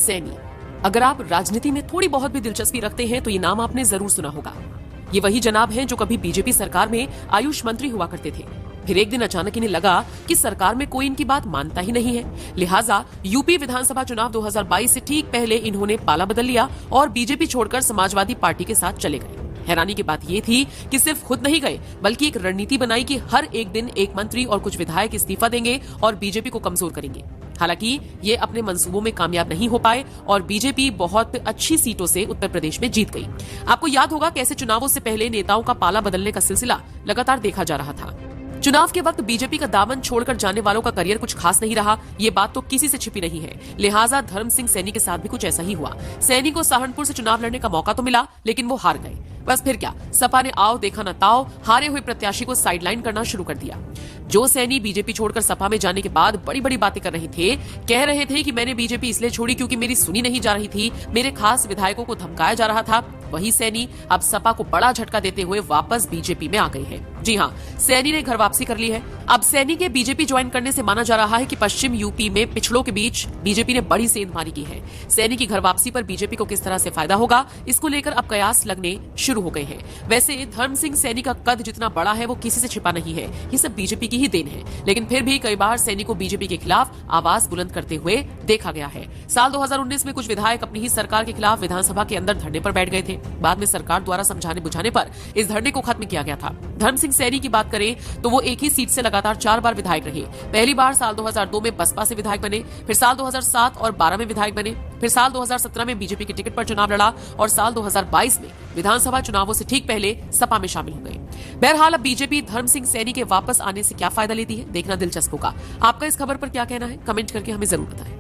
सैनी। अगर आप राजनीति में थोड़ी बहुत भी दिलचस्पी रखते हैं तो ये नाम आपने जरूर सुना होगा। ये वही जनाब हैं जो कभी बीजेपी सरकार में आयुष मंत्री हुआ करते थे। फिर एक दिन अचानक इन्हें लगा कि सरकार में कोई इनकी बात मानता ही नहीं है, लिहाजा यूपी विधानसभा चुनाव 2022 से ठीक पहले इन्होंने पाला बदल लिया और बीजेपी छोड़कर समाजवादी पार्टी के साथ चले गए। हैरानी की बात ये थी कि सिर्फ खुद नहीं गए बल्कि एक रणनीति बनाई कि हर एक दिन एक मंत्री और कुछ विधायक इस्तीफा देंगे और बीजेपी को कमजोर करेंगे। हालांकि ये अपने मंसूबों में कामयाब नहीं हो पाए और बीजेपी बहुत अच्छी सीटों से उत्तर प्रदेश में जीत गई। आपको याद होगा कैसे चुनावों से पहले नेताओं का पाला बदलने का सिलसिला लगातार देखा जा रहा था। चुनाव के वक्त बीजेपी का दामन छोड़कर जाने वालों का करियर कुछ खास नहीं रहा, ये बात तो किसी से छिपी नहीं है। लिहाजा धर्म सिंह सैनी के साथ भी कुछ ऐसा ही हुआ। सैनी को सहारनपुर से चुनाव लड़ने का मौका तो मिला, लेकिन वो हार गए। बस फिर क्या, सपा ने आओ देखा न ताओ, हारे हुए प्रत्याशी को साइडलाइन करना शुरू कर दिया। जो सैनी बीजेपी छोड़कर सपा में जाने के बाद बड़ी बड़ी बातें कर रहे थे, कह रहे थे कि मैंने बीजेपी इसलिए छोड़ी क्योंकि मेरी सुनी नहीं जा रही थी, मेरे खास विधायकों को धमकाया जा रहा था, वही सैनी अब सपा को बड़ा झटका देते हुए वापस बीजेपी में आ गए हैं। जी हाँ, सैनी ने घर वापसी कर ली है। अब सैनी के बीजेपी ज्वाइन करने से माना जा रहा है कि पश्चिम यूपी में पिछड़ों के बीच बीजेपी ने बड़ी सेंधमारी की है। सैनी की घर वापसी पर बीजेपी को किस तरह से फायदा होगा, इसको लेकर अब कयास लगने शुरू हो गए हैं। वैसे धर्म सिंह सैनी का कद जितना बड़ा है वो किसी से छिपा नहीं है, ये सब बीजेपी की ही देन है। लेकिन फिर भी कई बार सैनी को बीजेपी के खिलाफ आवाज बुलंद करते हुए देखा गया है। साल 2019 में कुछ विधायक अपनी ही सरकार के खिलाफ विधानसभा के अंदर धरने पर बैठ गए थे। बाद में सरकार द्वारा समझाने बुझाने पर इस धरने को खत्म किया गया था। धर्म सिंह सैनी की बात करें तो वो एक ही सीट से लगातार 4 बार विधायक रहे। पहली बार साल 2002 में बसपा से विधायक बने, फिर साल 2007 और 12 में विधायक बने, फिर साल 2017 में बीजेपी के टिकट पर चुनाव लड़ा और साल 2022 में विधानसभा चुनावों से ठीक पहले सपा में शामिल हो गए। बहरहाल अब बीजेपी धर्म सिंह सैनी के वापस आने से क्या फायदा लेती है, देखना दिलचस्प होगा। आपका इस खबर पर क्या कहना है, कमेंट करके हमें जरूर बताएं।